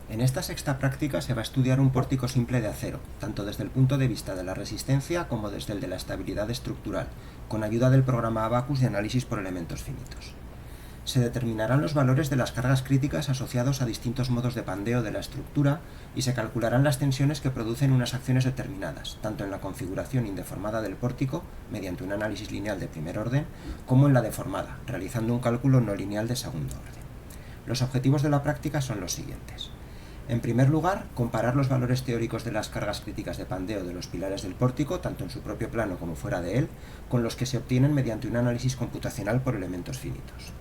En esta sexta práctica se va a estudiar un pórtico simple de acero, tanto desde el punto de vista de la resistencia como desde el de la estabilidad estructural, con ayuda del programa Abaqus de análisis por elementos finitos. Se determinarán los valores de las cargas críticas asociados a distintos modos de pandeo de la estructura y se calcularán las tensiones que producen unas acciones determinadas, tanto en la configuración indeformada del pórtico, mediante un análisis lineal de primer orden, como en la deformada, realizando un cálculo no lineal de segundo orden. Los objetivos de la práctica son los siguientes. En primer lugar, comparar los valores teóricos de las cargas críticas de pandeo de los pilares del pórtico, tanto en su propio plano como fuera de él, con los que se obtienen mediante un análisis computacional por elementos finitos.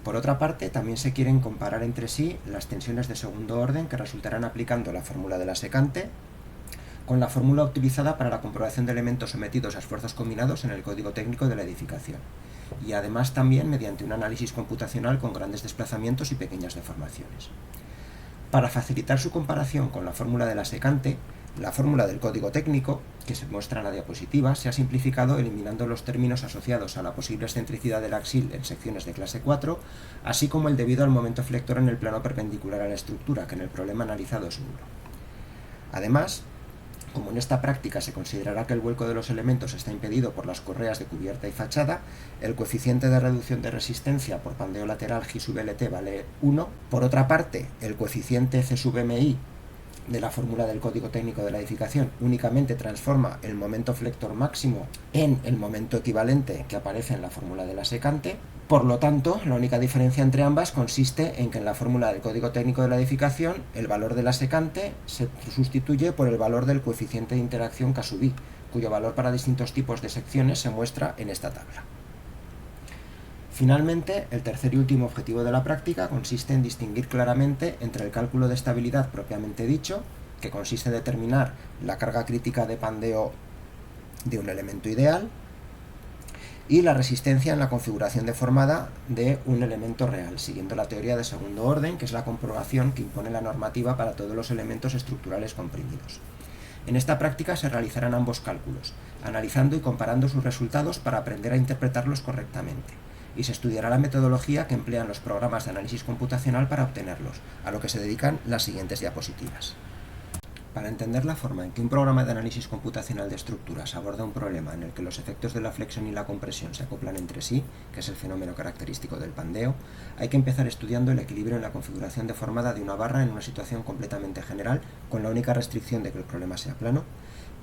Por otra parte, también se quieren comparar entre sí las tensiones de segundo orden que resultarán aplicando la fórmula de la secante con la fórmula utilizada para la comprobación de elementos sometidos a esfuerzos combinados en el código técnico de la edificación, y además también mediante un análisis computacional con grandes desplazamientos y pequeñas deformaciones. Para facilitar su comparación con la fórmula de la secante, la fórmula del código técnico, que se muestra en la diapositiva, se ha simplificado eliminando los términos asociados a la posible excentricidad del axil en secciones de clase 4, así como el debido al momento flector en el plano perpendicular a la estructura, que en el problema analizado es nulo. Además, como en esta práctica se considerará que el vuelco de los elementos está impedido por las correas de cubierta y fachada, el coeficiente de reducción de resistencia por pandeo lateral G sub LT vale 1. Por otra parte, el coeficiente C sub MI de la fórmula del código técnico de la edificación únicamente transforma el momento flector máximo en el momento equivalente que aparece en la fórmula de la secante. Por lo tanto, la única diferencia entre ambas consiste en que en la fórmula del código técnico de la edificación el valor de la secante se sustituye por el valor del coeficiente de interacción K sub I, cuyo valor para distintos tipos de secciones se muestra en esta tabla. Finalmente, el tercer y último objetivo de la práctica consiste en distinguir claramente entre el cálculo de estabilidad propiamente dicho, que consiste en determinar la carga crítica de pandeo de un elemento ideal, y la resistencia en la configuración deformada de un elemento real, siguiendo la teoría de segundo orden, que es la comprobación que impone la normativa para todos los elementos estructurales comprimidos. En esta práctica se realizarán ambos cálculos, analizando y comparando sus resultados para aprender a interpretarlos correctamente, y se estudiará la metodología que emplean los programas de análisis computacional para obtenerlos, a lo que se dedican las siguientes diapositivas. Para entender la forma en que un programa de análisis computacional de estructuras aborda un problema en el que los efectos de la flexión y la compresión se acoplan entre sí, que es el fenómeno característico del pandeo, hay que empezar estudiando el equilibrio en la configuración deformada de una barra en una situación completamente general, con la única restricción de que el problema sea plano,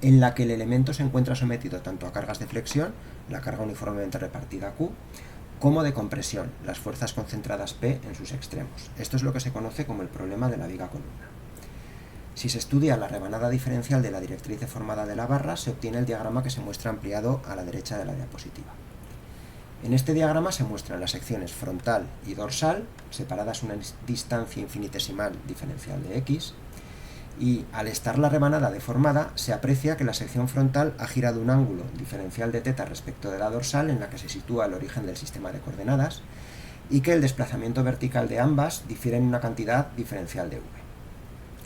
en la que el elemento se encuentra sometido tanto a cargas de flexión, la carga uniformemente repartida Q, como de compresión, las fuerzas concentradas P en sus extremos. Esto es lo que se conoce como el problema de la viga columna. Si se estudia la rebanada diferencial de la directriz deformada de la barra, se obtiene el diagrama que se muestra ampliado a la derecha de la diapositiva. En este diagrama se muestran las secciones frontal y dorsal, separadas una distancia infinitesimal diferencial de x, y al estar la rebanada deformada, se aprecia que la sección frontal ha girado un ángulo diferencial de θ respecto de la dorsal en la que se sitúa el origen del sistema de coordenadas, y que el desplazamiento vertical de ambas difiere en una cantidad diferencial de v.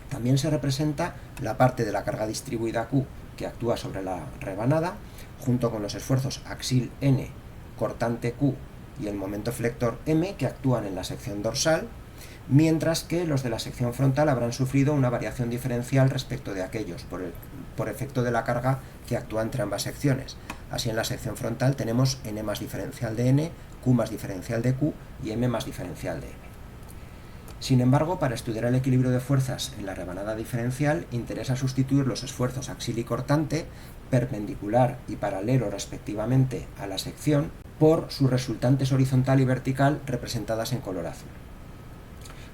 También se representa la parte de la carga distribuida Q que actúa sobre la rebanada, junto con los esfuerzos axil N, cortante Q y el momento flector M que actúan en la sección dorsal, mientras que los de la sección frontal habrán sufrido una variación diferencial respecto de aquellos por efecto de la carga que actúa entre ambas secciones. Así en la sección frontal tenemos N más diferencial de N, Q más diferencial de Q y M más diferencial de M. Sin embargo, para estudiar el equilibrio de fuerzas en la rebanada diferencial, interesa sustituir los esfuerzos axil y cortante, perpendicular y paralelo respectivamente a la sección, por sus resultantes horizontal y vertical representadas en color azul.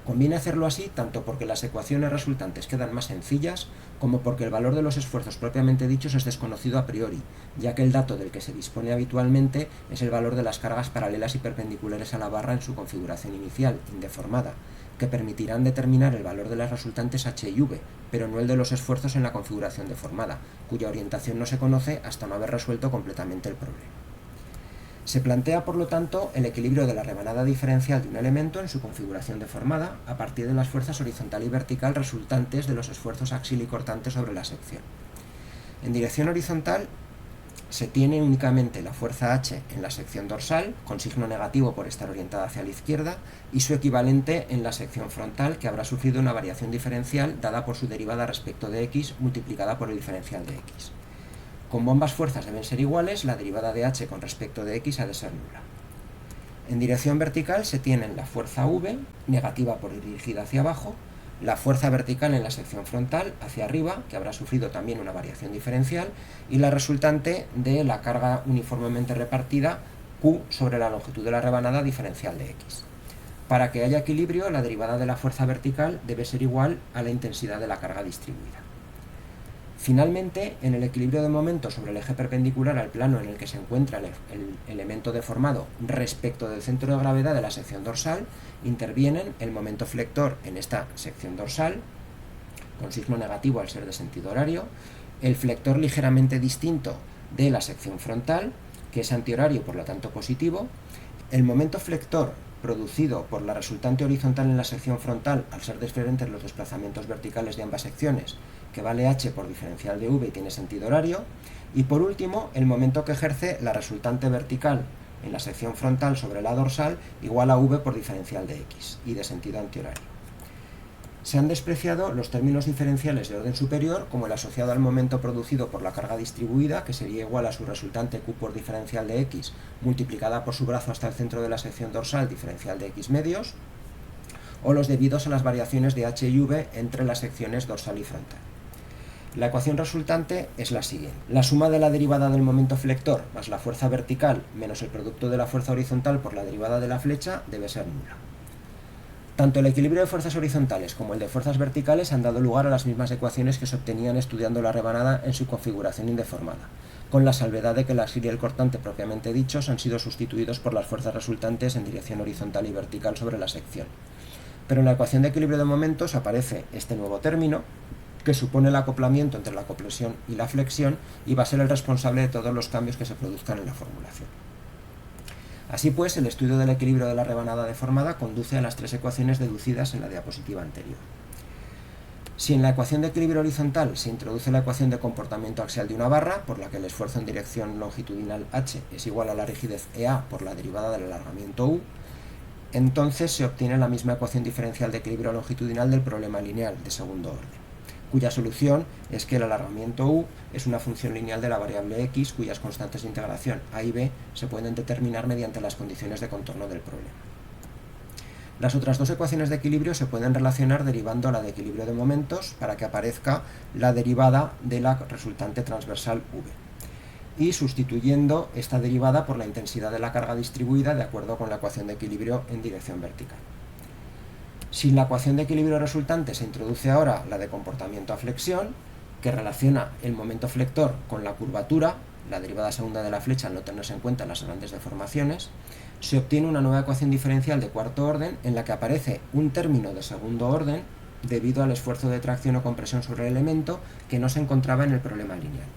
Conviene hacerlo así tanto porque las ecuaciones resultantes quedan más sencillas, como porque el valor de los esfuerzos propiamente dichos es desconocido a priori, ya que el dato del que se dispone habitualmente es el valor de las cargas paralelas y perpendiculares a la barra en su configuración inicial, indeformada, que permitirán determinar el valor de las resultantes h y v, pero no el de los esfuerzos en la configuración deformada, cuya orientación no se conoce hasta no haber resuelto completamente el problema. Se plantea, por lo tanto, el equilibrio de la rebanada diferencial de un elemento en su configuración deformada a partir de las fuerzas horizontal y vertical resultantes de los esfuerzos axil y cortante sobre la sección. En dirección horizontal se tiene únicamente la fuerza H en la sección dorsal, con signo negativo por estar orientada hacia la izquierda, y su equivalente en la sección frontal, que habrá sufrido una variación diferencial dada por su derivada respecto de x multiplicada por el diferencial de x. Como ambas fuerzas deben ser iguales, la derivada de H con respecto de x ha de ser nula. En dirección vertical se tienen la fuerza V, negativa por ir dirigida hacia abajo, la fuerza vertical en la sección frontal hacia arriba, que habrá sufrido también una variación diferencial, y la resultante de la carga uniformemente repartida Q sobre la longitud de la rebanada diferencial de x. Para que haya equilibrio, la derivada de la fuerza vertical debe ser igual a la intensidad de la carga distribuida. Finalmente, en el equilibrio de momento sobre el eje perpendicular al plano en el que se encuentra el elemento deformado respecto del centro de gravedad de la sección dorsal, intervienen el momento flector en esta sección dorsal, con signo negativo al ser de sentido horario, el flector ligeramente distinto de la sección frontal, que es antihorario por lo tanto positivo, el momento flector producido por la resultante horizontal en la sección frontal al ser diferentes los desplazamientos verticales de ambas secciones, que vale h por diferencial de v y tiene sentido horario, y por último el momento que ejerce la resultante vertical en la sección frontal sobre la dorsal igual a v por diferencial de x y de sentido antihorario. Se han despreciado los términos diferenciales de orden superior, como el asociado al momento producido por la carga distribuida, que sería igual a su resultante q por diferencial de x multiplicada por su brazo hasta el centro de la sección dorsal diferencial de x medios, o los debidos a las variaciones de h y v entre las secciones dorsal y frontal. La ecuación resultante es la siguiente. La suma de la derivada del momento flector más la fuerza vertical menos el producto de la fuerza horizontal por la derivada de la flecha debe ser nula. Tanto el equilibrio de fuerzas horizontales como el de fuerzas verticales han dado lugar a las mismas ecuaciones que se obtenían estudiando la rebanada en su configuración indeformada, con la salvedad de que el axil y el cortante propiamente dichos han sido sustituidos por las fuerzas resultantes en dirección horizontal y vertical sobre la sección. Pero en la ecuación de equilibrio de momentos aparece este nuevo término, que supone el acoplamiento entre la compresión y la flexión y va a ser el responsable de todos los cambios que se produzcan en la formulación. Así pues, el estudio del equilibrio de la rebanada deformada conduce a las tres ecuaciones deducidas en la diapositiva anterior. Si en la ecuación de equilibrio horizontal se introduce la ecuación de comportamiento axial de una barra, por la que el esfuerzo en dirección longitudinal h es igual a la rigidez EA por la derivada del alargamiento U, entonces se obtiene la misma ecuación diferencial de equilibrio longitudinal del problema lineal de segundo orden, cuya solución es que el alargamiento U es una función lineal de la variable x, cuyas constantes de integración a y b se pueden determinar mediante las condiciones de contorno del problema. Las otras dos ecuaciones de equilibrio se pueden relacionar derivando la de equilibrio de momentos para que aparezca la derivada de la resultante transversal v, y sustituyendo esta derivada por la intensidad de la carga distribuida de acuerdo con la ecuación de equilibrio en dirección vertical. Si en la ecuación de equilibrio resultante se introduce ahora la de comportamiento a flexión, que relaciona el momento flector con la curvatura, la derivada segunda de la flecha al no tenerse en cuenta las grandes deformaciones, se obtiene una nueva ecuación diferencial de cuarto orden en la que aparece un término de segundo orden debido al esfuerzo de tracción o compresión sobre el elemento que no se encontraba en el problema lineal.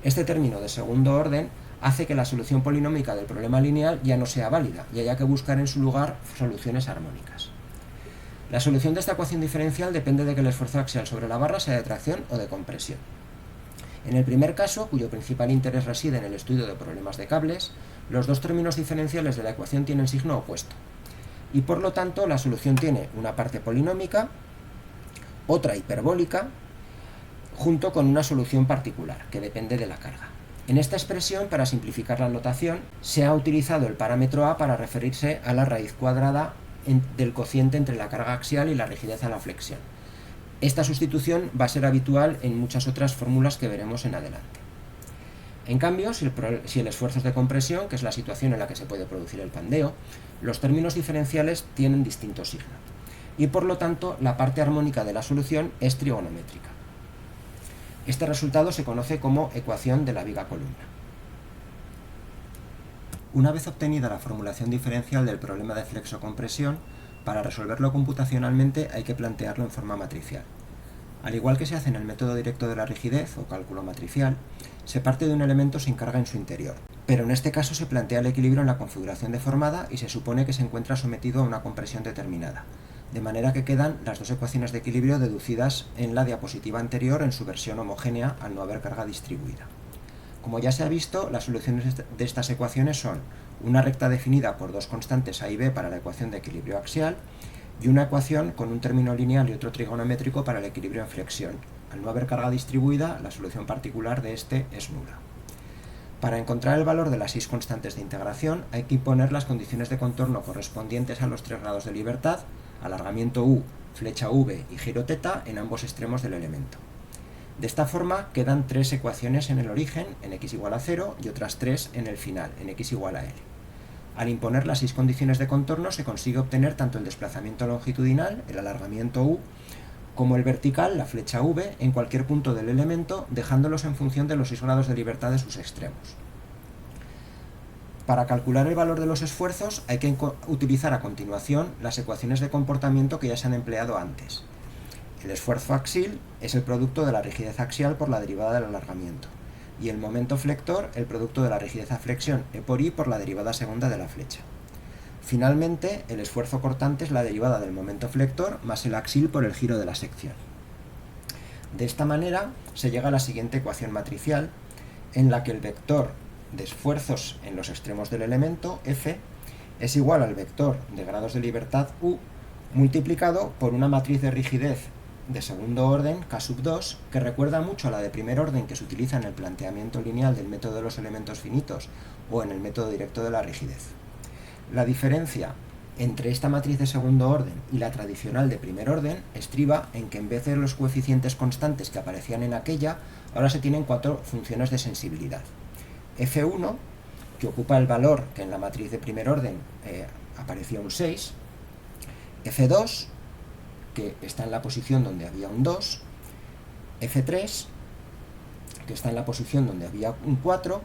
Este término de segundo orden hace que la solución polinómica del problema lineal ya no sea válida y haya que buscar en su lugar soluciones armónicas. La solución de esta ecuación diferencial depende de que el esfuerzo axial sobre la barra sea de tracción o de compresión. En el primer caso, cuyo principal interés reside en el estudio de problemas de cables, los dos términos diferenciales de la ecuación tienen signo opuesto, y por lo tanto la solución tiene una parte polinómica, otra hiperbólica, junto con una solución particular, que depende de la carga. En esta expresión, para simplificar la notación, se ha utilizado el parámetro a para referirse a la raíz cuadrada del cociente entre la carga axial y la rigidez a la flexión. Esta sustitución va a ser habitual en muchas otras fórmulas que veremos en adelante. En cambio, si el esfuerzo es de compresión, que es la situación en la que se puede producir el pandeo, los términos diferenciales tienen distinto signo, y por lo tanto la parte armónica de la solución es trigonométrica. Este resultado se conoce como ecuación de la viga columna. Una vez obtenida la formulación diferencial del problema de flexocompresión, para resolverlo computacionalmente hay que plantearlo en forma matricial. Al igual que se hace en el método directo de la rigidez o cálculo matricial, se parte de un elemento sin carga en su interior, pero en este caso se plantea el equilibrio en la configuración deformada y se supone que se encuentra sometido a una compresión determinada, de manera que quedan las dos ecuaciones de equilibrio deducidas en la diapositiva anterior en su versión homogénea al no haber carga distribuida. Como ya se ha visto, las soluciones de estas ecuaciones son una recta definida por dos constantes a y b para la ecuación de equilibrio axial y una ecuación con un término lineal y otro trigonométrico para el equilibrio en flexión. Al no haber carga distribuida, la solución particular de este es nula. Para encontrar el valor de las 6 constantes de integración hay que imponer las condiciones de contorno correspondientes a los 3 grados de libertad, alargamiento u, flecha v y giro θ en ambos extremos del elemento. De esta forma quedan 3 ecuaciones en el origen, en x igual a 0, y otras 3 en el final, en x igual a l. Al imponer las 6 condiciones de contorno se consigue obtener tanto el desplazamiento longitudinal, el alargamiento u, como el vertical, la flecha v, en cualquier punto del elemento, dejándolos en función de los 6 grados de libertad de sus extremos. Para calcular el valor de los esfuerzos hay que utilizar a continuación las ecuaciones de comportamiento que ya se han empleado antes. El esfuerzo axial es el producto de la rigidez axial por la derivada del alargamiento, y el momento flector el producto de la rigidez a flexión E por I por la derivada segunda de la flecha. Finalmente, el esfuerzo cortante es la derivada del momento flector más el axial por el giro de la sección. De esta manera se llega a la siguiente ecuación matricial, en la que el vector de esfuerzos en los extremos del elemento, F, es igual al vector de grados de libertad U multiplicado por una matriz de rigidez de segundo orden, K2, que recuerda mucho a la de primer orden que se utiliza en el planteamiento lineal del método de los elementos finitos o en el método directo de la rigidez. La diferencia entre esta matriz de segundo orden y la tradicional de primer orden estriba en que en vez de los coeficientes constantes que aparecían en aquella, ahora se tienen 4 funciones de sensibilidad. F1, que ocupa el valor que en la matriz de primer orden aparecía un 6, F2, que está en la posición donde había un 2, F3, que está en la posición donde había un 4,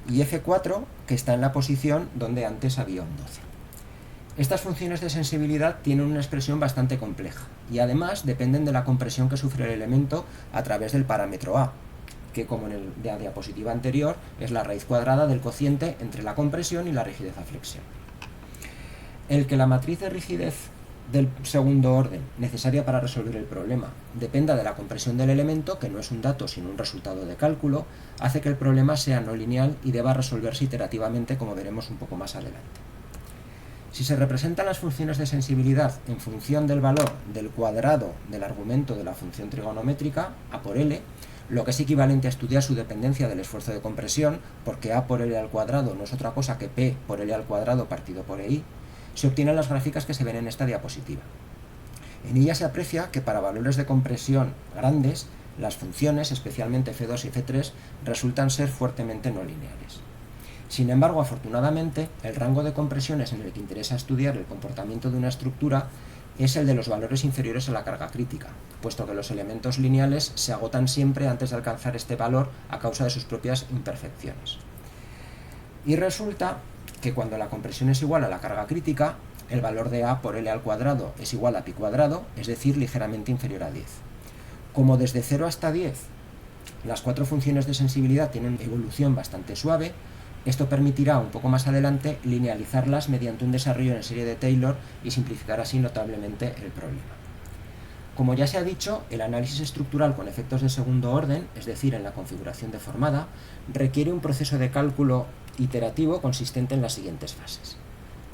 y F4, que está en la posición donde antes había un 12. Estas funciones de sensibilidad tienen una expresión bastante compleja, y además dependen de la compresión que sufre el elemento a través del parámetro A, que como en la diapositiva anterior es la raíz cuadrada del cociente entre la compresión y la rigidez a flexión. El que la matriz de rigidez del segundo orden, necesaria para resolver el problema, dependa de la compresión del elemento, que no es un dato sino un resultado de cálculo, hace que el problema sea no lineal y deba resolverse iterativamente, como veremos un poco más adelante. Si se representan las funciones de sensibilidad en función del valor del cuadrado del argumento de la función trigonométrica, A por L, lo que es equivalente a estudiar su dependencia del esfuerzo de compresión, porque A por L al cuadrado no es otra cosa que P por L al cuadrado partido por EI, se obtienen las gráficas que se ven en esta diapositiva. En ella se aprecia que para valores de compresión grandes, las funciones, especialmente F2 y F3, resultan ser fuertemente no lineales. Sin embargo, afortunadamente, el rango de compresiones en el que interesa estudiar el comportamiento de una estructura es el de los valores inferiores a la carga crítica, puesto que los elementos lineales se agotan siempre antes de alcanzar este valor a causa de sus propias imperfecciones. Y resulta que cuando la compresión es igual a la carga crítica, el valor de A por L al cuadrado es igual a pi cuadrado, es decir, ligeramente inferior a 10. Como desde 0 hasta 10 las 4 funciones de sensibilidad tienen evolución bastante suave, esto permitirá un poco más adelante linealizarlas mediante un desarrollo en serie de Taylor y simplificar así notablemente el problema. Como ya se ha dicho, el análisis estructural con efectos de segundo orden, es decir, en la configuración deformada, requiere un proceso de cálculo iterativo consistente en las siguientes fases.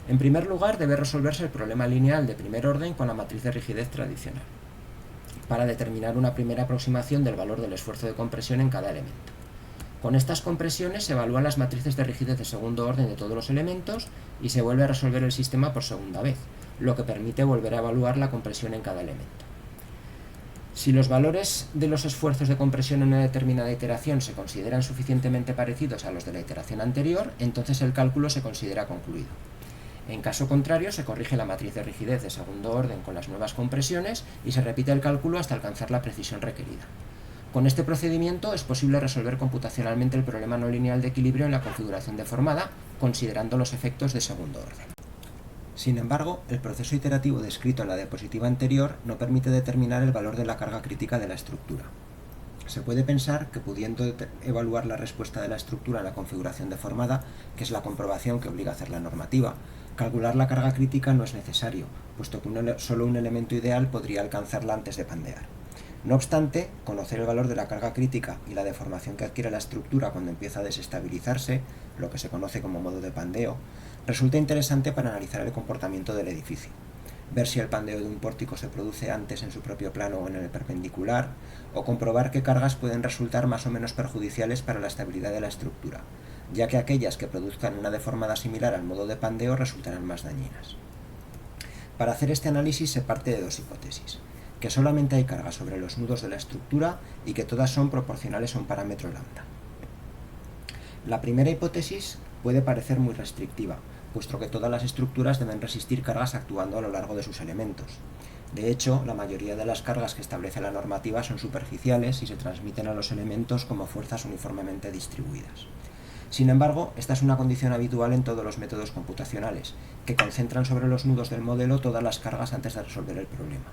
En primer lugar, debe resolverse el problema lineal de primer orden con la matriz de rigidez tradicional, para determinar una primera aproximación del valor del esfuerzo de compresión en cada elemento. Con estas compresiones se evalúan las matrices de rigidez de segundo orden de todos los elementos y se vuelve a resolver el sistema por segunda vez, lo que permite volver a evaluar la compresión en cada elemento. Si los valores de los esfuerzos de compresión en una determinada iteración se consideran suficientemente parecidos a los de la iteración anterior, entonces el cálculo se considera concluido. En caso contrario, se corrige la matriz de rigidez de segundo orden con las nuevas compresiones y se repite el cálculo hasta alcanzar la precisión requerida. Con este procedimiento es posible resolver computacionalmente el problema no lineal de equilibrio en la configuración deformada, considerando los efectos de segundo orden. Sin embargo, el proceso iterativo descrito en la diapositiva anterior no permite determinar el valor de la carga crítica de la estructura. Se puede pensar que pudiendo evaluar la respuesta de la estructura en la configuración deformada, que es la comprobación que obliga a hacer la normativa, calcular la carga crítica no es necesario, puesto que solo un elemento ideal podría alcanzarla antes de pandear. No obstante, conocer el valor de la carga crítica y la deformación que adquiere la estructura cuando empieza a desestabilizarse, lo que se conoce como modo de pandeo, resulta interesante para analizar el comportamiento del edificio. Ver si el pandeo de un pórtico se produce antes en su propio plano o en el perpendicular, o comprobar qué cargas pueden resultar más o menos perjudiciales para la estabilidad de la estructura, ya que aquellas que produzcan una deformada similar al modo de pandeo resultarán más dañinas. Para hacer este análisis se parte de dos hipótesis: que solamente hay carga sobre los nudos de la estructura y que todas son proporcionales a un parámetro lambda. La primera hipótesis puede parecer muy restrictiva, puesto que todas las estructuras deben resistir cargas actuando a lo largo de sus elementos. De hecho, la mayoría de las cargas que establece la normativa son superficiales y se transmiten a los elementos como fuerzas uniformemente distribuidas. Sin embargo, esta es una condición habitual en todos los métodos computacionales, que concentran sobre los nudos del modelo todas las cargas antes de resolver el problema.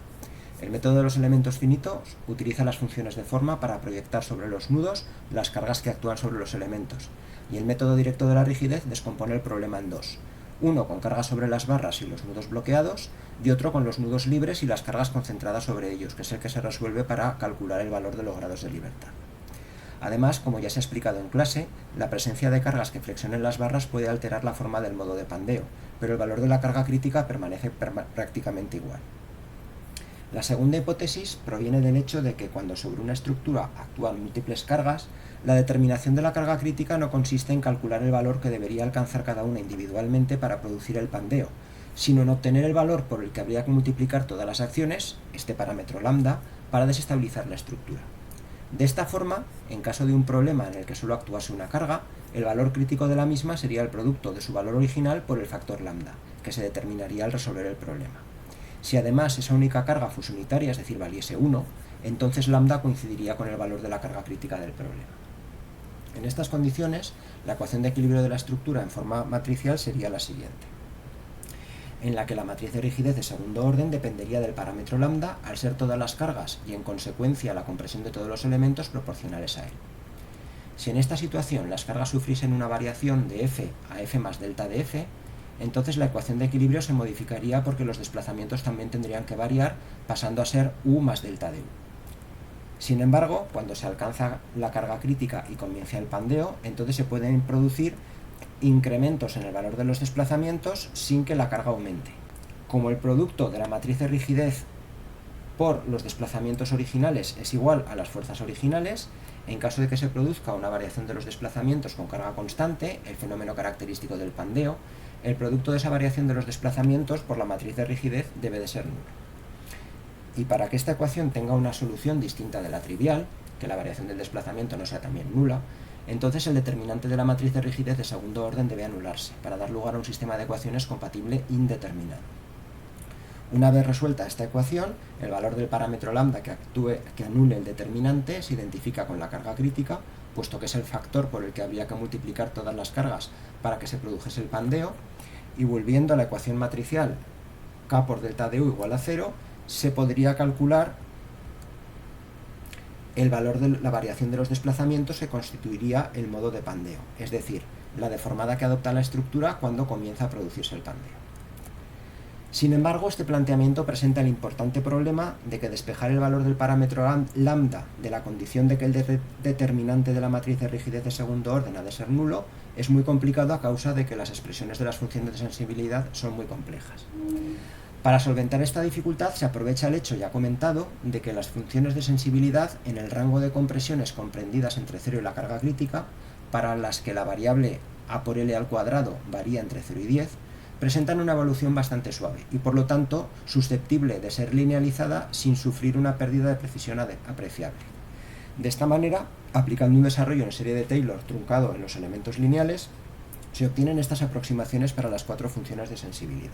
El método de los elementos finitos utiliza las funciones de forma para proyectar sobre los nudos las cargas que actúan sobre los elementos, y el método directo de la rigidez descompone el problema en dos: uno con cargas sobre las barras y los nudos bloqueados, y otro con los nudos libres y las cargas concentradas sobre ellos, que es el que se resuelve para calcular el valor de los grados de libertad. Además, como ya se ha explicado en clase, la presencia de cargas que flexionen las barras puede alterar la forma del modo de pandeo, pero el valor de la carga crítica permanece prácticamente igual. La segunda hipótesis proviene del hecho de que cuando sobre una estructura actúan múltiples cargas, la determinación de la carga crítica no consiste en calcular el valor que debería alcanzar cada una individualmente para producir el pandeo, sino en obtener el valor por el que habría que multiplicar todas las acciones, este parámetro lambda, para desestabilizar la estructura. De esta forma, en caso de un problema en el que solo actuase una carga, el valor crítico de la misma sería el producto de su valor original por el factor lambda, que se determinaría al resolver el problema. Si además esa única carga fuese unitaria, es decir, valiese 1, entonces lambda coincidiría con el valor de la carga crítica del problema. En estas condiciones, la ecuación de equilibrio de la estructura en forma matricial sería la siguiente, en la que la matriz de rigidez de segundo orden dependería del parámetro lambda al ser todas las cargas y en consecuencia la compresión de todos los elementos proporcionales a él. Si en esta situación las cargas sufriesen una variación de f a f más delta de f, entonces la ecuación de equilibrio se modificaría porque los desplazamientos también tendrían que variar, pasando a ser u más delta de u. Sin embargo, cuando se alcanza la carga crítica y comienza el pandeo, entonces se pueden producir incrementos en el valor de los desplazamientos sin que la carga aumente. Como el producto de la matriz de rigidez por los desplazamientos originales es igual a las fuerzas originales, en caso de que se produzca una variación de los desplazamientos con carga constante, el fenómeno característico del pandeo, el producto de esa variación de los desplazamientos por la matriz de rigidez debe de ser nulo. Y para que esta ecuación tenga una solución distinta de la trivial, que la variación del desplazamiento no sea también nula, entonces el determinante de la matriz de rigidez de segundo orden debe anularse, para dar lugar a un sistema de ecuaciones compatible indeterminado. Una vez resuelta esta ecuación, el valor del parámetro lambda que anule el determinante se identifica con la carga crítica, puesto que es el factor por el que habría que multiplicar todas las cargas para que se produjese el pandeo, y volviendo a la ecuación matricial k por delta de u igual a 0, se podría calcular el valor de la variación de los desplazamientos que constituiría el modo de pandeo, es decir, la deformada que adopta la estructura cuando comienza a producirse el pandeo. Sin embargo, este planteamiento presenta el importante problema de que despejar el valor del parámetro lambda de la condición de que el determinante de la matriz de rigidez de segundo orden ha de ser nulo es muy complicado a causa de que las expresiones de las funciones de sensibilidad son muy complejas. Para solventar esta dificultad se aprovecha el hecho ya comentado de que las funciones de sensibilidad en el rango de compresiones comprendidas entre 0 y la carga crítica, para las que la variable a por L al cuadrado varía entre 0 y 10, presentan una evolución bastante suave y por lo tanto susceptible de ser linealizada sin sufrir una pérdida de precisión apreciable. De esta manera, aplicando un desarrollo en serie de Taylor truncado en los elementos lineales, se obtienen estas aproximaciones para las 4 funciones de sensibilidad.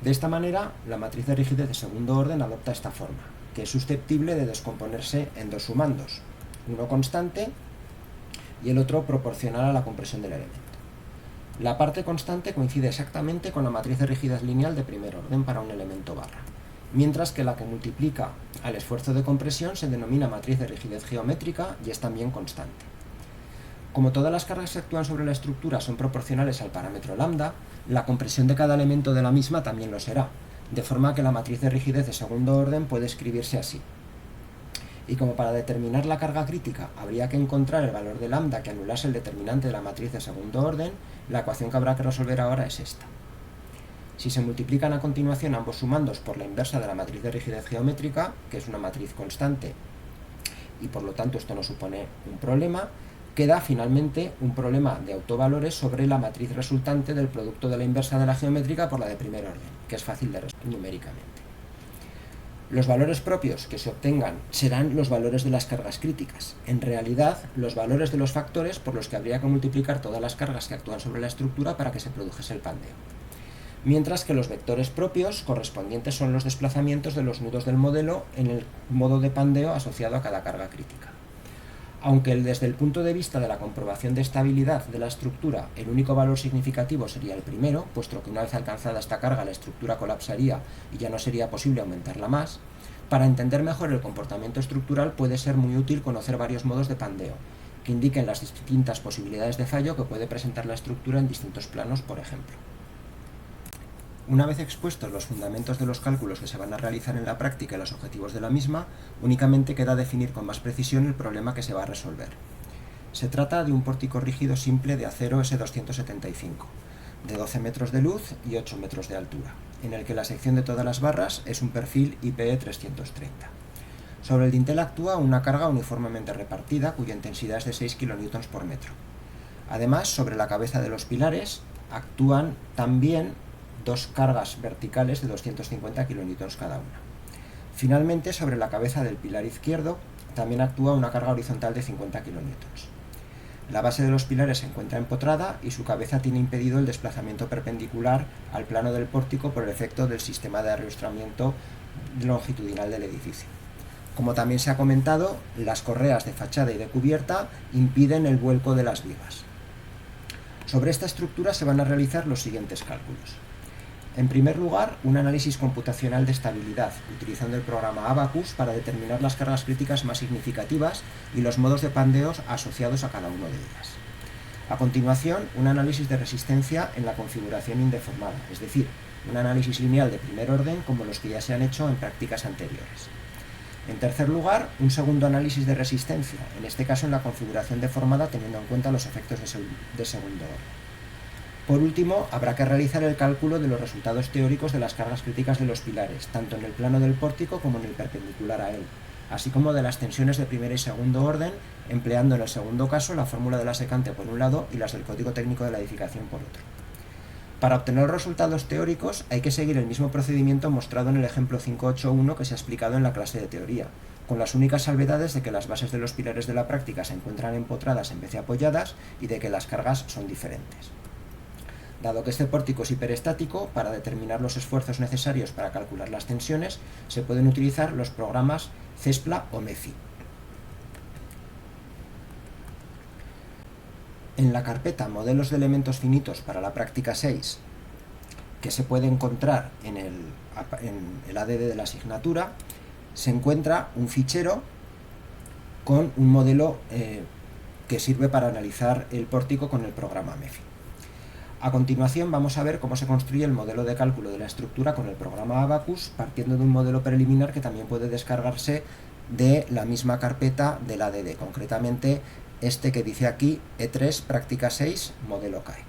De esta manera, la matriz de rigidez de segundo orden adopta esta forma, que es susceptible de descomponerse en dos sumandos, uno constante y el otro proporcional a la compresión del elemento. La parte constante coincide exactamente con la matriz de rigidez lineal de primer orden para un elemento barra, mientras que la que multiplica al esfuerzo de compresión se denomina matriz de rigidez geométrica y es también constante. Como todas las cargas que actúan sobre la estructura son proporcionales al parámetro lambda, la compresión de cada elemento de la misma también lo será, de forma que la matriz de rigidez de segundo orden puede escribirse así. Y como para determinar la carga crítica habría que encontrar el valor de lambda que anulase el determinante de la matriz de segundo orden, la ecuación que habrá que resolver ahora es esta. Si se multiplican a continuación ambos sumandos por la inversa de la matriz de rigidez geométrica, que es una matriz constante, y por lo tanto esto no supone un problema, queda finalmente un problema de autovalores sobre la matriz resultante del producto de la inversa de la geométrica por la de primer orden, que es fácil de resolver numéricamente. Los valores propios que se obtengan serán los valores de las cargas críticas. En realidad, los valores de los factores por los que habría que multiplicar todas las cargas que actúan sobre la estructura para que se produjese el pandeo. Mientras que los vectores propios correspondientes son los desplazamientos de los nudos del modelo en el modo de pandeo asociado a cada carga crítica. Aunque desde el punto de vista de la comprobación de estabilidad de la estructura el único valor significativo sería el primero, puesto que una vez alcanzada esta carga la estructura colapsaría y ya no sería posible aumentarla más, para entender mejor el comportamiento estructural puede ser muy útil conocer varios modos de pandeo, que indiquen las distintas posibilidades de fallo que puede presentar la estructura en distintos planos, por ejemplo. Una vez expuestos los fundamentos de los cálculos que se van a realizar en la práctica y los objetivos de la misma, únicamente queda definir con más precisión el problema que se va a resolver. Se trata de un pórtico rígido simple de acero S275, de 12 metros de luz y 8 metros de altura, en el que la sección de todas las barras es un perfil IPE 330. Sobre el dintel actúa una carga uniformemente repartida, cuya intensidad es de 6 kN por metro. Además, sobre la cabeza de los pilares actúan también dos cargas verticales de 250 kN cada una. Finalmente, sobre la cabeza del pilar izquierdo también actúa una carga horizontal de 50 kN. La base de los pilares se encuentra empotrada y su cabeza tiene impedido el desplazamiento perpendicular al plano del pórtico por el efecto del sistema de arriostramiento longitudinal del edificio. Como también se ha comentado, las correas de fachada y de cubierta impiden el vuelco de las vigas. Sobre esta estructura se van a realizar los siguientes cálculos. En primer lugar, un análisis computacional de estabilidad, utilizando el programa Abacus para determinar las cargas críticas más significativas y los modos de pandeos asociados a cada una de ellas. A continuación, un análisis de resistencia en la configuración indeformada, es decir, un análisis lineal de primer orden como los que ya se han hecho en prácticas anteriores. En tercer lugar, un segundo análisis de resistencia, en este caso en la configuración deformada teniendo en cuenta los efectos de segundo orden. Por último, habrá que realizar el cálculo de los resultados teóricos de las cargas críticas de los pilares, tanto en el plano del pórtico como en el perpendicular a él, así como de las tensiones de primer y segundo orden, empleando en el segundo caso la fórmula de la secante por un lado y las del código técnico de la edificación por otro. Para obtener los resultados teóricos hay que seguir el mismo procedimiento mostrado en el ejemplo 581 que se ha explicado en la clase de teoría, con las únicas salvedades de que las bases de los pilares de la práctica se encuentran empotradas en vez de apoyadas y de que las cargas son diferentes. Dado que este pórtico es hiperestático, para determinar los esfuerzos necesarios para calcular las tensiones, se pueden utilizar los programas CESPLA o MEFI. En la carpeta Modelos de elementos finitos para la práctica 6, que se puede encontrar en el ADD de la asignatura, se encuentra un fichero con un modelo que sirve para analizar el pórtico con el programa MEFI. A continuación vamos a ver cómo se construye el modelo de cálculo de la estructura con el programa Abacus, partiendo de un modelo preliminar que también puede descargarse de la misma carpeta del ADD, concretamente este que dice aquí E3 práctica 6 modelo CAE.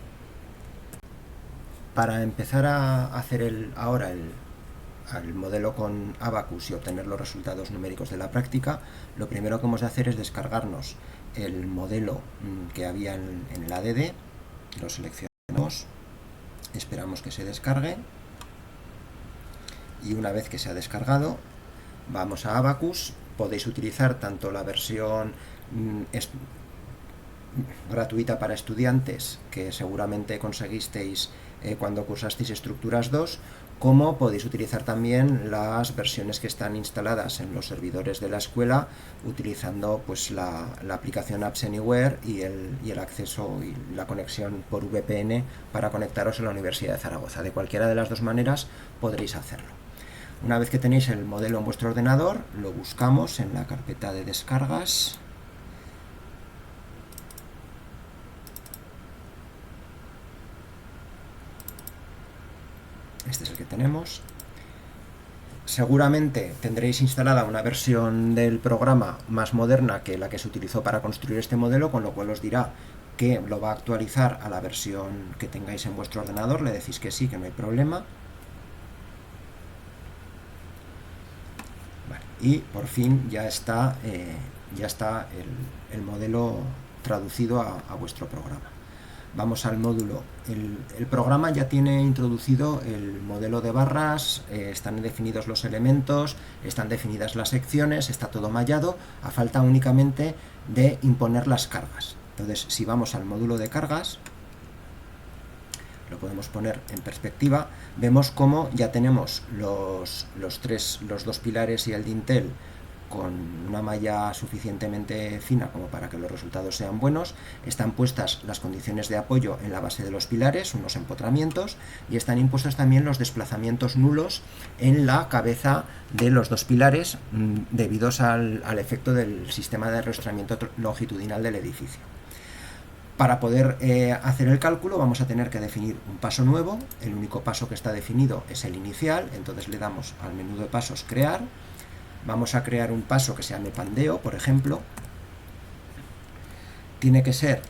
Para empezar a hacer ahora el modelo con Abacus y obtener los resultados numéricos de la práctica, lo primero que hemos de hacer es descargarnos el modelo que había en el ADD, lo seleccionamos, esperamos que se descargue y una vez que se ha descargado vamos a Abacus. Podéis utilizar tanto la versión gratuita para estudiantes que seguramente conseguisteis cuando cursasteis Estructuras 2, como podéis utilizar también las versiones que están instaladas en los servidores de la escuela utilizando pues la aplicación Apps Anywhere y el acceso y la conexión por VPN para conectaros a la Universidad de Zaragoza. De cualquiera de las dos maneras podréis hacerlo. Una vez que tenéis el modelo en vuestro ordenador, lo buscamos en la carpeta de descargas. Este es el que tenemos. seguramente tendréis instalada una versión del programa más moderna que la que se utilizó para construir este modelo, con lo cual os dirá que lo va a actualizar a la versión que tengáis en vuestro ordenador. Le decís que sí, que no hay problema. Vale, y por fin ya está el modelo traducido a vuestro programa. Vamos al módulo. El programa ya tiene introducido el modelo de barras, están definidos los elementos, están definidas las secciones, está todo mallado, a falta únicamente de imponer las cargas. Entonces, si vamos al módulo de cargas, lo podemos poner en perspectiva, vemos cómo ya tenemos los dos pilares y el dintel con una malla suficientemente fina como para que los resultados sean buenos. Están puestas las condiciones de apoyo en la base de los pilares, unos empotramientos, y están impuestos también los desplazamientos nulos en la cabeza de los dos pilares debidos al efecto del sistema de arrastramiento longitudinal del edificio. Para poder hacer el cálculo vamos a tener que definir un paso nuevo. El único paso que está definido es el inicial, entonces le damos al menú de pasos crear. Vamos a crear un paso que se llame pandeo, por ejemplo. Tiene que ser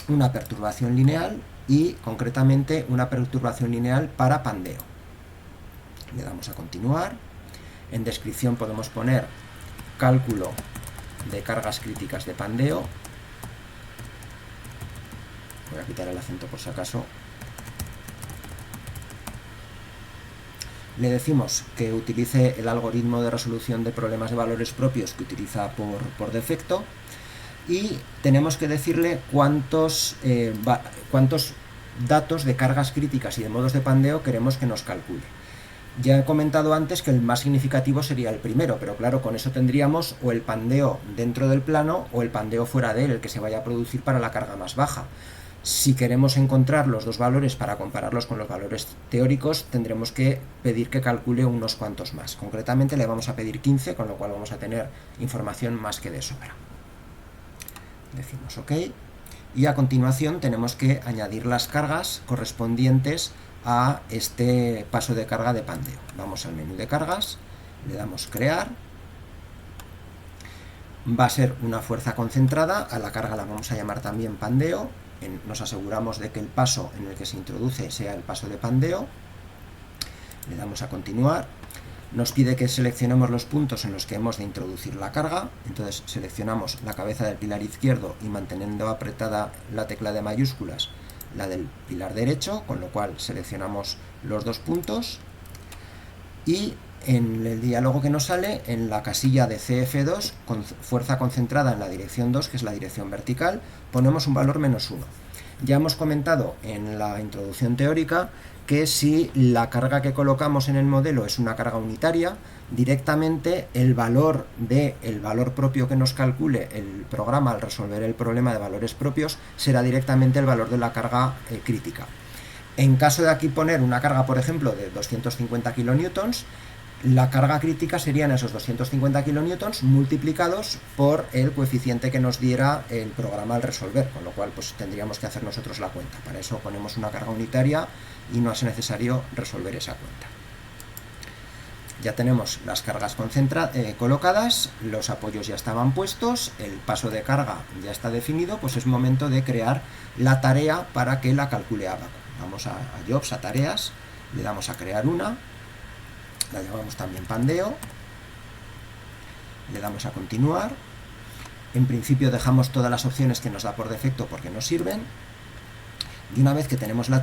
una perturbación lineal y concretamente una perturbación lineal para pandeo. Le damos a continuar. En descripción podemos poner cálculo de cargas críticas de pandeo. Voy a quitar el acento por si acaso. Le decimos que utilice el algoritmo de resolución de problemas de valores propios que utiliza por defecto, y tenemos que decirle cuántos datos de cargas críticas y de modos de pandeo queremos que nos calcule. Ya he comentado antes que el más significativo sería el primero, pero claro, con eso tendríamos o el pandeo dentro del plano o el pandeo fuera de él, el que se vaya a producir para la carga más baja. Si queremos encontrar los dos valores para compararlos con los valores teóricos, tendremos que pedir que calcule unos cuantos más. Concretamente le vamos a pedir 15, con lo cual vamos a tener información más que de sobra. Decimos OK. Y a continuación tenemos que añadir las cargas correspondientes a este paso de carga de pandeo. Vamos al menú de cargas, le damos crear. Va a ser una fuerza concentrada, a la carga la vamos a llamar también pandeo. Nos aseguramos de que el paso en el que se introduce sea el paso de pandeo. Le damos a continuar. Nos pide que seleccionemos los puntos en los que hemos de introducir la carga. Entonces seleccionamos la cabeza del pilar izquierdo y manteniendo apretada la tecla de mayúsculas la del pilar derecho, con lo cual seleccionamos los dos puntos. Y en el diálogo que nos sale, en la casilla de CF2, con fuerza concentrada en la dirección 2, que es la dirección vertical, ponemos un valor -1. Ya hemos comentado en la introducción teórica que si la carga que colocamos en el modelo es una carga unitaria, directamente el valor propio que nos calcule el programa al resolver el problema de valores propios será directamente el valor de la carga crítica. En caso de aquí poner una carga, por ejemplo, de 250 kilonewtons, la carga crítica serían esos 250 kilonewtons multiplicados por el coeficiente que nos diera el programa al resolver, con lo cual pues tendríamos que hacer nosotros la cuenta. Para eso ponemos una carga unitaria y no es necesario resolver esa cuenta. Ya tenemos las cargas colocadas, los apoyos ya estaban puestos, el paso de carga ya está definido, pues es momento de crear la tarea para que la calcule Abaco. Vamos a Jobs, a tareas, le damos a crear una. La llamamos también pandeo, le damos a continuar. En principio dejamos todas las opciones que nos da por defecto porque nos sirven, y una vez que tenemos la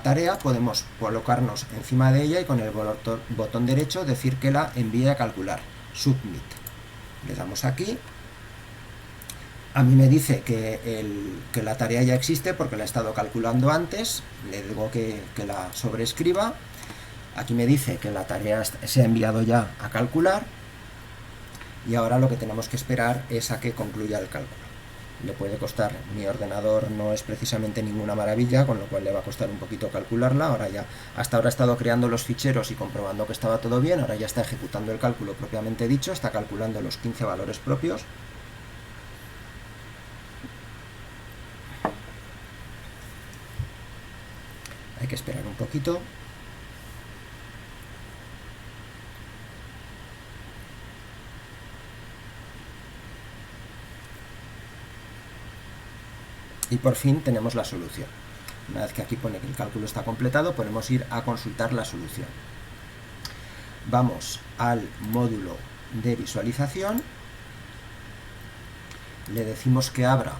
tarea podemos colocarnos encima de ella y con el botón derecho decir que la envíe a calcular, submit. Le damos aquí. A mí me dice que la tarea ya existe porque la he estado calculando antes, le digo que la sobrescriba. Aquí me dice que la tarea se ha enviado ya a calcular y ahora lo que tenemos que esperar es a que concluya el cálculo. Le puede costar, mi ordenador no es precisamente ninguna maravilla, con lo cual le va a costar un poquito calcularla. Hasta ahora he estado creando los ficheros y comprobando que estaba todo bien, ahora ya está ejecutando el cálculo propiamente dicho, está calculando los 15 valores propios. Hay que esperar un poquito. Y por fin tenemos la solución. Una vez que aquí pone que el cálculo está completado, podemos ir a consultar la solución. Vamos al módulo de visualización, le decimos que abra,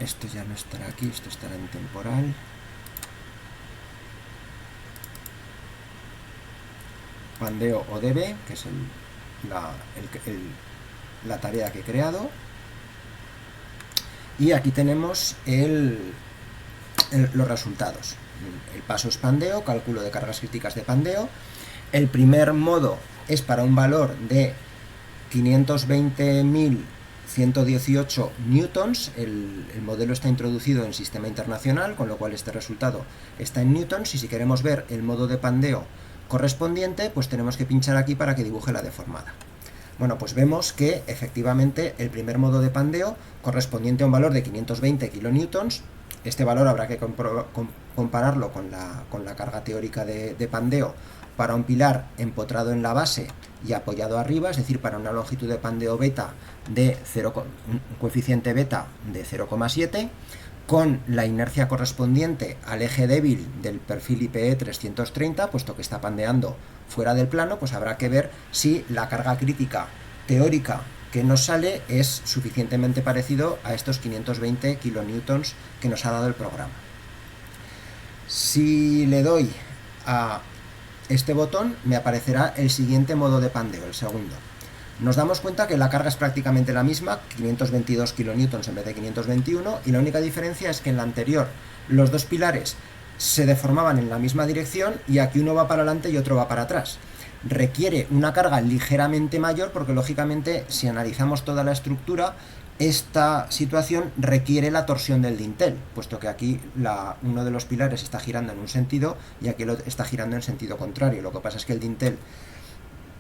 esto ya no estará aquí, esto estará en temporal, Pandeo ODB, que es la tarea que he creado, y aquí tenemos los resultados. El paso es Pandeo, cálculo de cargas críticas de Pandeo. El primer modo es para un valor de 520.118 newtons. El modelo está introducido en sistema internacional, con lo cual este resultado está en newtons, y si queremos ver el modo de Pandeo correspondiente, pues tenemos que pinchar aquí para que dibuje la deformada. Bueno, pues vemos que efectivamente el primer modo de Pandeo, correspondiente a un valor de 520 kilonewtons, este valor habrá que compararlo con la carga teórica de Pandeo para un pilar empotrado en la base y apoyado arriba, es decir, para una longitud de Pandeo beta de un coeficiente beta de 0,7, con la inercia correspondiente al eje débil del perfil IPE 330, puesto que está pandeando fuera del plano, pues habrá que ver si la carga crítica teórica que nos sale es suficientemente parecido a estos 520 kilonewtons que nos ha dado el programa. Si le doy a este botón, me aparecerá el siguiente modo de Pandeo, el segundo. Nos damos cuenta que la carga es prácticamente la misma, 522 kilonewtons en vez de 521, y la única diferencia es que en la anterior los dos pilares se deformaban en la misma dirección y aquí uno va para adelante y otro va para atrás. Requiere una carga ligeramente mayor porque, lógicamente, si analizamos toda la estructura, esta situación requiere la torsión del dintel, puesto que aquí uno de los pilares está girando en un sentido y aquí está girando en sentido contrario. Lo que pasa es que el dintel,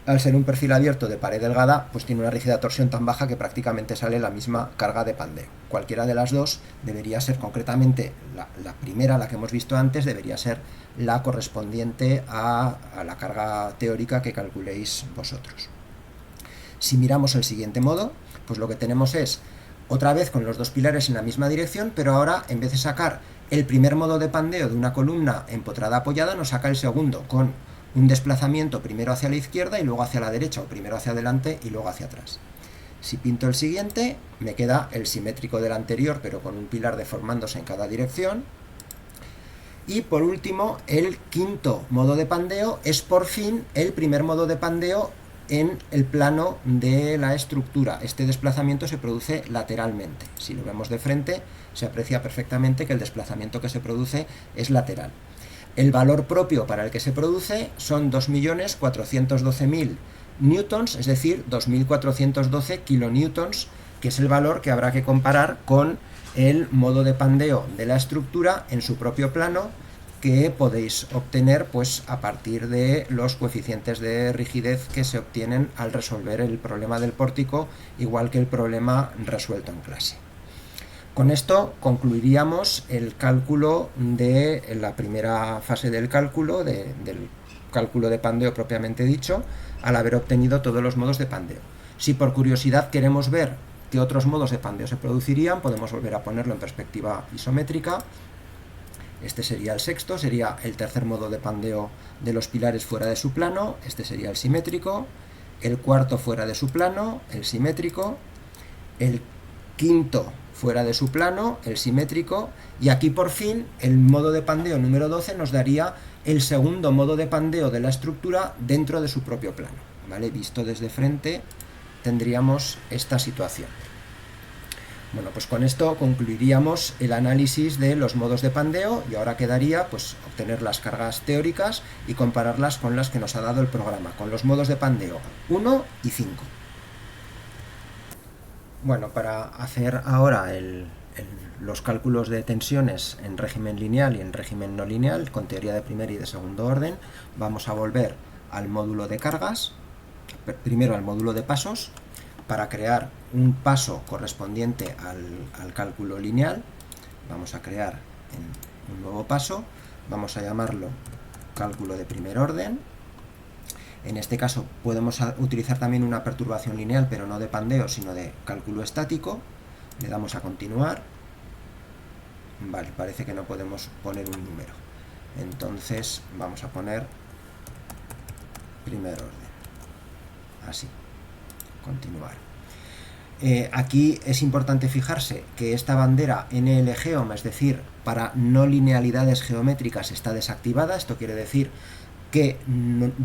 al ser un perfil abierto de pared delgada, pues tiene una rígida torsión tan baja que prácticamente sale la misma carga de Pandeo. Cualquiera de las dos debería ser, concretamente la primera, la que hemos visto antes, debería ser la correspondiente a la carga teórica que calculéis vosotros. Si miramos el siguiente modo, pues lo que tenemos es, otra vez con los dos pilares en la misma dirección, pero ahora, en vez de sacar el primer modo de Pandeo de una columna empotrada apoyada, nos saca el segundo, con un desplazamiento primero hacia la izquierda y luego hacia la derecha, o primero hacia adelante y luego hacia atrás. Si pinto el siguiente, me queda el simétrico del anterior, pero con un pilar deformándose en cada dirección. Y por último, el quinto modo de Pandeo es por fin el primer modo de Pandeo en el plano de la estructura. Este desplazamiento se produce lateralmente. Si lo vemos de frente, se aprecia perfectamente que el desplazamiento que se produce es lateral. El valor propio para el que se produce son 2.412.000 newtons, es decir, 2.412 kilonewtons, que es el valor que habrá que comparar con el modo de Pandeo de la estructura en su propio plano, que podéis obtener pues a partir de los coeficientes de rigidez que se obtienen al resolver el problema del pórtico, igual que el problema resuelto en clase. Con esto concluiríamos el cálculo de la primera fase del cálculo, del cálculo de Pandeo propiamente dicho, al haber obtenido todos los modos de Pandeo. Si por curiosidad queremos ver qué otros modos de Pandeo se producirían, podemos volver a ponerlo en perspectiva isométrica. Este sería el sexto, sería el tercer modo de Pandeo de los pilares fuera de su plano, este sería el simétrico, el cuarto fuera de su plano, el simétrico, el quinto fuera de su plano, el simétrico, y aquí por fin el modo de Pandeo número 12 nos daría el segundo modo de Pandeo de la estructura dentro de su propio plano, ¿vale? Visto desde frente tendríamos esta situación. Bueno, pues con esto concluiríamos el análisis de los modos de Pandeo y ahora quedaría pues obtener las cargas teóricas y compararlas con las que nos ha dado el programa, con los modos de Pandeo 1 y 5. Bueno, para hacer ahora los cálculos de tensiones en régimen lineal y en régimen no lineal, con teoría de primer y de segundo orden, vamos a volver al módulo de cargas, primero al módulo de pasos, para crear un paso correspondiente al cálculo lineal. Vamos a crear un nuevo paso, vamos a llamarlo cálculo de primer orden. En este caso podemos utilizar también una perturbación lineal, pero no de pandeo, sino de cálculo estático. Le damos a continuar. Vale, parece que no podemos poner un número. Entonces vamos a poner primer orden. Así. Continuar. Aquí es importante fijarse que esta bandera NLGeom, es decir, para no linealidades geométricas, está desactivada. Esto quiere decir que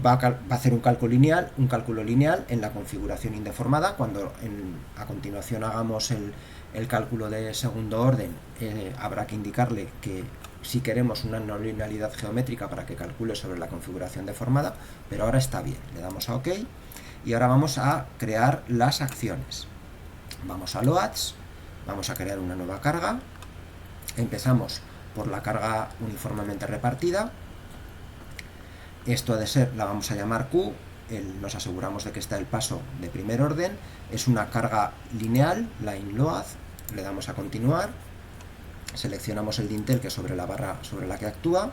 va a hacer un cálculo lineal en la configuración indeformada. Cuando a continuación hagamos el cálculo de segundo orden, habrá que indicarle que si queremos una no linealidad geométrica para que calcule sobre la configuración deformada, pero ahora está bien. Le damos a OK y ahora vamos a crear las acciones. Vamos a Loads, vamos a crear una nueva carga. Empezamos por la carga uniformemente repartida. Esto ha de ser, la vamos a llamar Q, nos aseguramos de que está el paso de primer orden. Es una carga lineal, line load, le damos a continuar. Seleccionamos el dintel que es sobre la barra sobre la que actúa.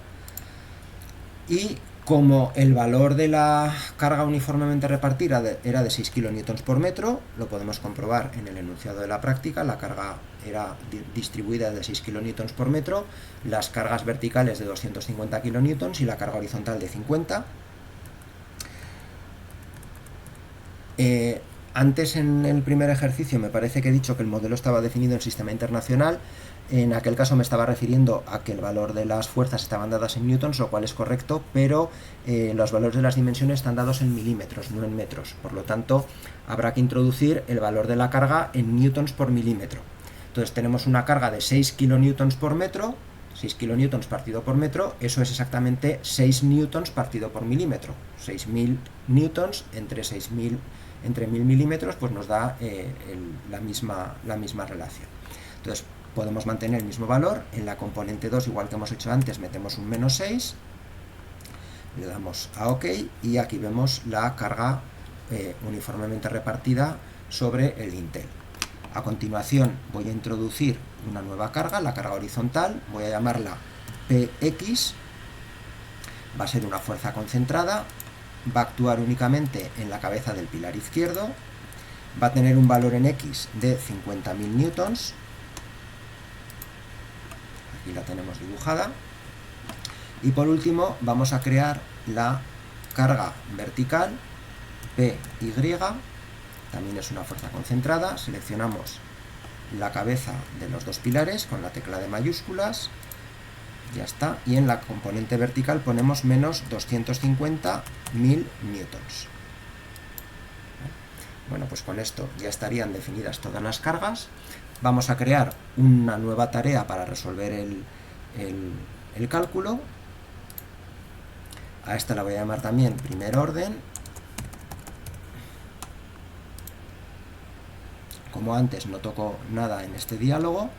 Y como el valor de la carga uniformemente repartida era de 6 kN por metro, lo podemos comprobar en el enunciado de la práctica. La carga era distribuida de 6 kN por metro, las cargas verticales de 250 kN y la carga horizontal de 50. Antes, en el primer ejercicio, me parece que he dicho que el modelo estaba definido en sistema internacional. En aquel caso me estaba refiriendo a que el valor de las fuerzas estaban dadas en newtons, lo cual es correcto, pero los valores de las dimensiones están dados en milímetros, no en metros. Por lo tanto, habrá que introducir el valor de la carga en newtons por milímetro. Entonces tenemos una carga de 6 kilonewtons por metro, 6 kilonewtons partido por metro, eso es exactamente 6 newtons partido por milímetro. 6.000 newtons entre 1000 milímetros, pues nos da la misma relación. Entonces podemos mantener el mismo valor. En la componente 2, igual que hemos hecho antes, metemos un menos 6, le damos a OK y aquí vemos la carga uniformemente repartida sobre el dintel. A continuación voy a introducir una nueva carga, la carga horizontal, voy a llamarla PX, va a ser una fuerza concentrada, va a actuar únicamente en la cabeza del pilar izquierdo, va a tener un valor en X de 50.000 newtons, aquí la tenemos dibujada, y por último vamos a crear la carga vertical PY, también es una fuerza concentrada. Seleccionamos la cabeza de los dos pilares con la tecla de mayúsculas, ya está, y en la componente vertical ponemos menos 250.000 newtons. Bueno, pues con esto ya estarían definidas todas las cargas. Vamos a crear una nueva tarea para resolver el cálculo. A esta la voy a llamar también primer orden. Como antes, no toco nada en este diálogo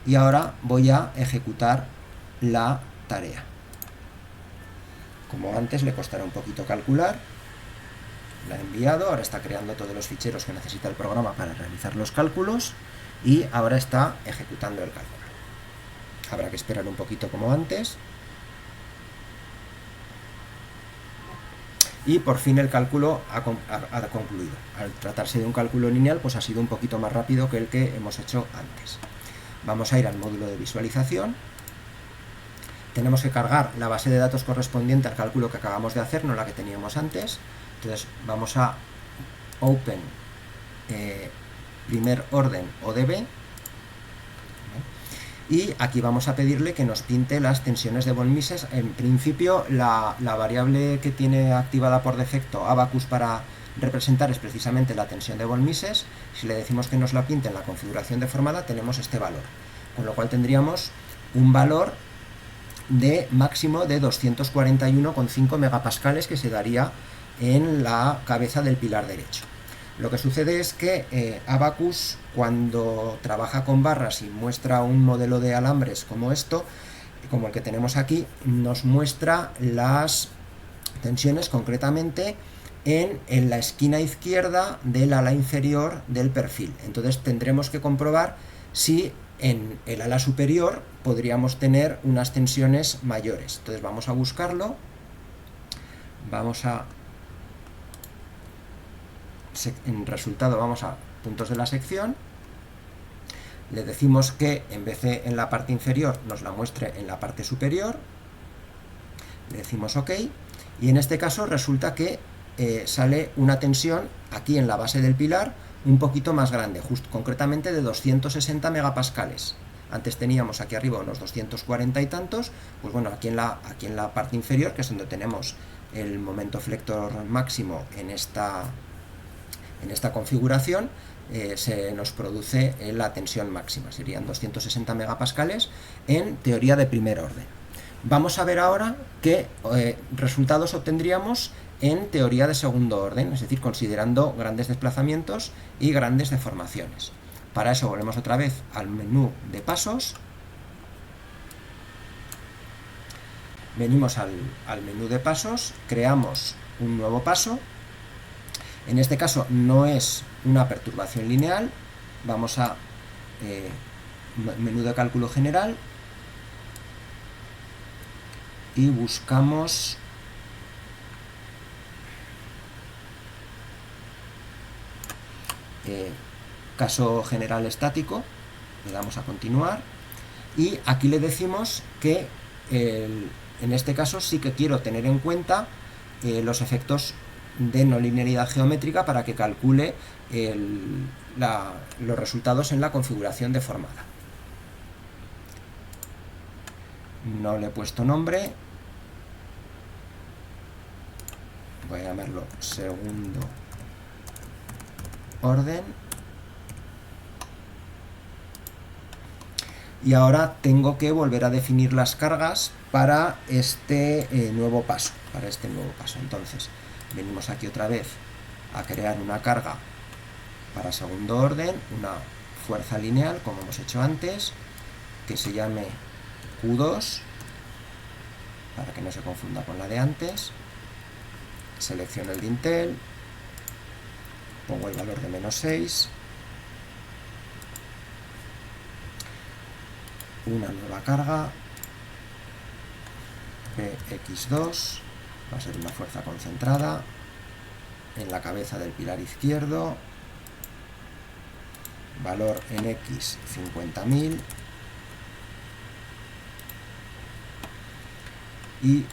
y ahora voy a ejecutar la tarea. Como antes, le costará un poquito calcular. La he enviado, ahora está creando todos los ficheros que necesita el programa para realizar los cálculos y ahora está ejecutando el cálculo. Habrá que esperar un poquito como antes. Y por fin el cálculo ha concluido. Al tratarse de un cálculo lineal, pues ha sido un poquito más rápido que el que hemos hecho antes. Vamos a ir al módulo de visualización. Tenemos que cargar la base de datos correspondiente al cálculo que acabamos de hacer, no la que teníamos antes. Entonces vamos a Open primer orden ODB. Y aquí vamos a pedirle que nos pinte las tensiones de von Mises. En principio, la variable que tiene activada por defecto Abacus para representar es precisamente la tensión de von Mises. Si le decimos que nos la pinte en la configuración deformada, tenemos este valor. Con lo cual tendríamos un valor de máximo de 241,5 megapascales que se daría en la cabeza del pilar derecho. Lo que sucede es que Abacus, cuando trabaja con barras y muestra un modelo de alambres como esto, como el que tenemos aquí, nos muestra las tensiones concretamente en la esquina izquierda del ala inferior del perfil. Entonces tendremos que comprobar si en el ala superior podríamos tener unas tensiones mayores. Entonces vamos a buscarlo, vamos a en resultado vamos a puntos de la sección, le decimos que en vez de en la parte inferior nos la muestre en la parte superior, le decimos OK, y en este caso resulta que sale una tensión aquí en la base del pilar un poquito más grande, concretamente de 260 megapascales. Antes teníamos aquí arriba unos 240 y tantos, pues bueno, aquí en la parte inferior, que es donde tenemos el momento flector máximo en esta configuración, se nos produce la tensión máxima, serían 260 megapascales en teoría de primer orden. Vamos a ver ahora qué resultados obtendríamos en teoría de segundo orden, es decir, considerando grandes desplazamientos y grandes deformaciones. Para eso volvemos otra vez al menú de pasos, venimos al menú de pasos, creamos un nuevo paso. En este caso no es una perturbación lineal, vamos a menú de cálculo general y buscamos caso general estático, le damos a continuar y aquí le decimos que en este caso sí que quiero tener en cuenta los efectos de no linealidad geométrica para que calcule los resultados en la configuración deformada. No le he puesto nombre, voy a llamarlo segundo orden. Y ahora tengo que volver a definir las cargas para este nuevo paso. Entonces, venimos aquí otra vez a crear una carga para segundo orden, una fuerza lineal, como hemos hecho antes, que se llame Q2, para que no se confunda con la de antes. Selecciono el dintel, pongo el valor de -6, una nueva carga, Px2, va a ser una fuerza concentrada en la cabeza del pilar izquierdo, valor en X 50.000 y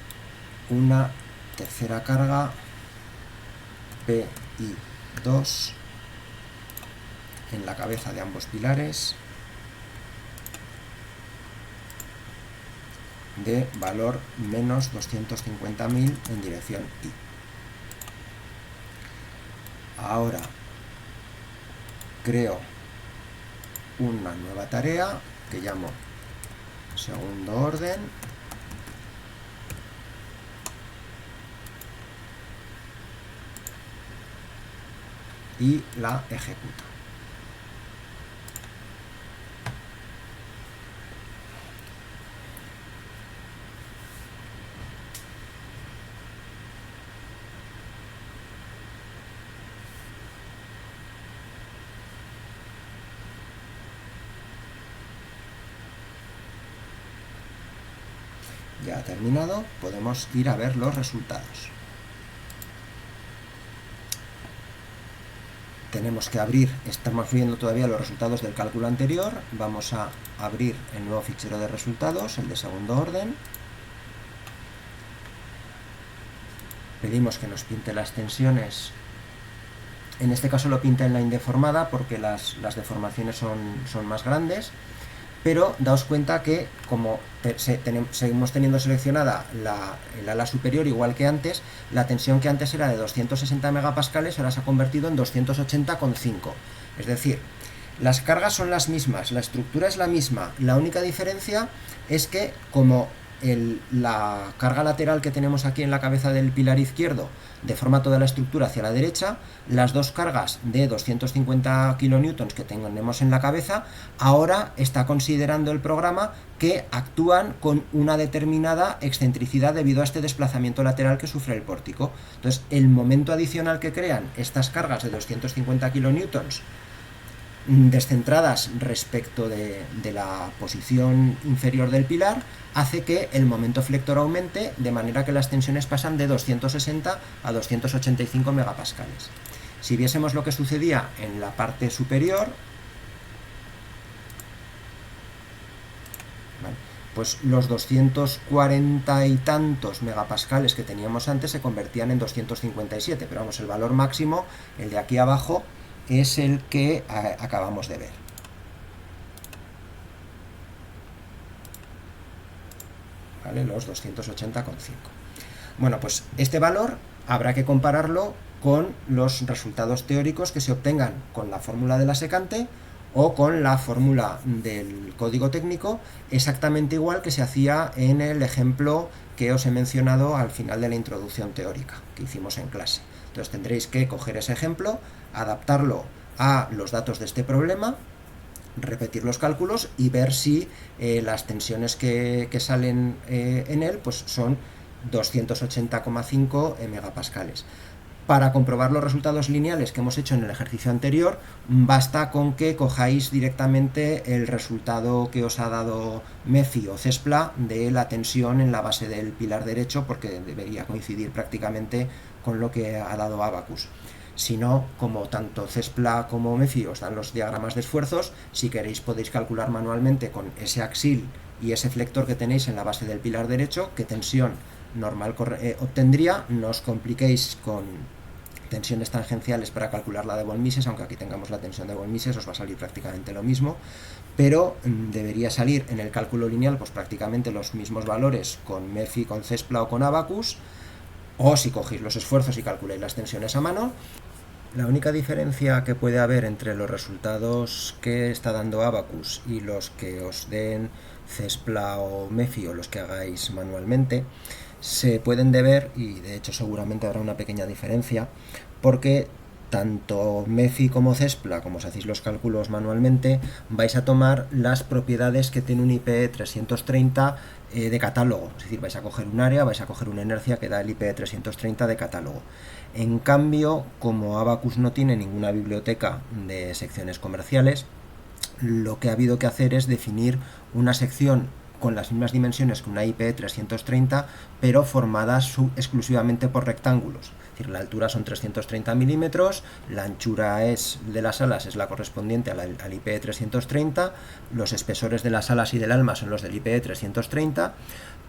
una tercera carga, Pi2, en la cabeza de ambos pilares, de valor menos 250.000 en dirección Y. Ahora creo una nueva tarea que llamo segundo orden y la ejecuto. Ya ha terminado, podemos ir a ver los resultados. Tenemos que abrir, estamos viendo todavía los resultados del cálculo anterior, vamos a abrir el nuevo fichero de resultados, el de segundo orden. Pedimos que nos pinte las tensiones, en este caso lo pinta en la indeformada porque las deformaciones son más grandes, pero daos cuenta que como seguimos teniendo seleccionada el ala superior igual que antes, la tensión que antes era de 260 megapascales ahora se ha convertido en 280,5. Es decir, las cargas son las mismas, la estructura es la misma, la única diferencia es que como la carga lateral que tenemos aquí en la cabeza del pilar izquierdo deforma toda la estructura hacia la derecha, las dos cargas de 250 kilonewtons que tenemos en la cabeza, ahora está considerando el programa que actúan con una determinada excentricidad debido a este desplazamiento lateral que sufre el pórtico. Entonces, el momento adicional que crean estas cargas de 250 kilonewtons descentradas respecto de la posición inferior del pilar hace que el momento flector aumente, de manera que las tensiones pasan de 260 a 285 megapascales. Si viésemos lo que sucedía en la parte superior, ¿vale?, pues los 240 y tantos megapascales que teníamos antes se convertían en 257, pero vamos, el valor máximo, el de aquí abajo, es el que acabamos de ver. ¿Vale? Los 280,5. Bueno, pues este valor habrá que compararlo con los resultados teóricos que se obtengan con la fórmula de la secante o con la fórmula del código técnico, exactamente igual que se hacía en el ejemplo que os he mencionado al final de la introducción teórica que hicimos en clase. Entonces tendréis que coger ese ejemplo, adaptarlo a los datos de este problema, repetir los cálculos y ver si las tensiones que salen en él pues son 280,5 megapascales. Para comprobar los resultados lineales que hemos hecho en el ejercicio anterior, basta con que cojáis directamente el resultado que os ha dado MEFI o CESPLA de la tensión en la base del pilar derecho, porque debería coincidir prácticamente con lo que ha dado Abacus. Si no, como tanto CESPLA como MEFI os dan los diagramas de esfuerzos, si queréis podéis calcular manualmente con ese axil y ese flector que tenéis en la base del pilar derecho qué tensión normal obtendría. No os compliquéis con tensiones tangenciales para calcular la de von Mises, aunque aquí tengamos la tensión de von Mises os va a salir prácticamente lo mismo, pero debería salir en el cálculo lineal pues prácticamente los mismos valores con MEFI, con CESPLA o con Abacus, o si cogéis los esfuerzos y calculáis las tensiones a mano. La única diferencia que puede haber entre los resultados que está dando Abacus y los que os den CESPLA o MEFI o los que hagáis manualmente se pueden deber, y de hecho seguramente habrá una pequeña diferencia, porque tanto MEFI como CESPLA, como si hacéis los cálculos manualmente, vais a tomar las propiedades que tiene un IPE 330 de catálogo, es decir, vais a coger un área, vais a coger una inercia que da el IPE 330 de catálogo. En cambio, como Abacus no tiene ninguna biblioteca de secciones comerciales, lo que ha habido que hacer es definir una sección con las mismas dimensiones que una IPE 330, pero formada exclusivamente por rectángulos. Es decir, la altura son 330 milímetros, la anchura de las alas es la correspondiente al IPE 330, los espesores de las alas y del alma son los del IPE 330,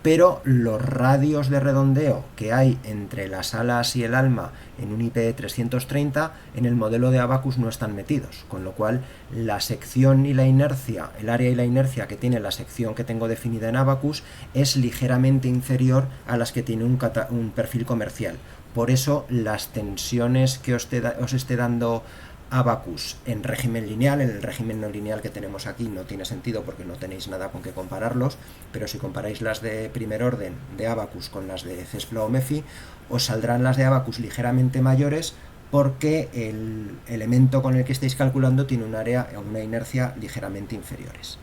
pero los radios de redondeo que hay entre las alas y el alma en un IPE 330 en el modelo de Abacus no están metidos, con lo cual la sección y la inercia, el área y la inercia que tiene la sección que tengo definida en Abacus es ligeramente inferior a las que tiene un perfil comercial. Por eso las tensiones que os esté dando Abacus en régimen lineal, en el régimen no lineal que tenemos aquí no tiene sentido porque no tenéis nada con que compararlos, pero si comparáis las de primer orden de Abacus con las de CESPLA o MEFI, os saldrán las de Abacus ligeramente mayores porque el elemento con el que estáis calculando tiene un área o una inercia ligeramente inferiores.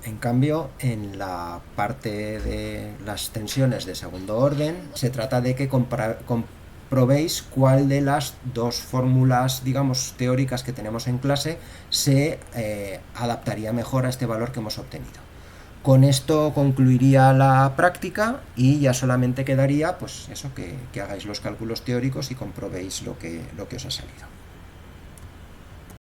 En cambio, en la parte de las tensiones de segundo orden, se trata de que comprobéis cuál de las dos fórmulas, digamos, teóricas que tenemos en clase se adaptaría mejor a este valor que hemos obtenido. Con esto concluiría la práctica y ya solamente quedaría, pues eso, que hagáis los cálculos teóricos y comprobéis lo que os ha salido.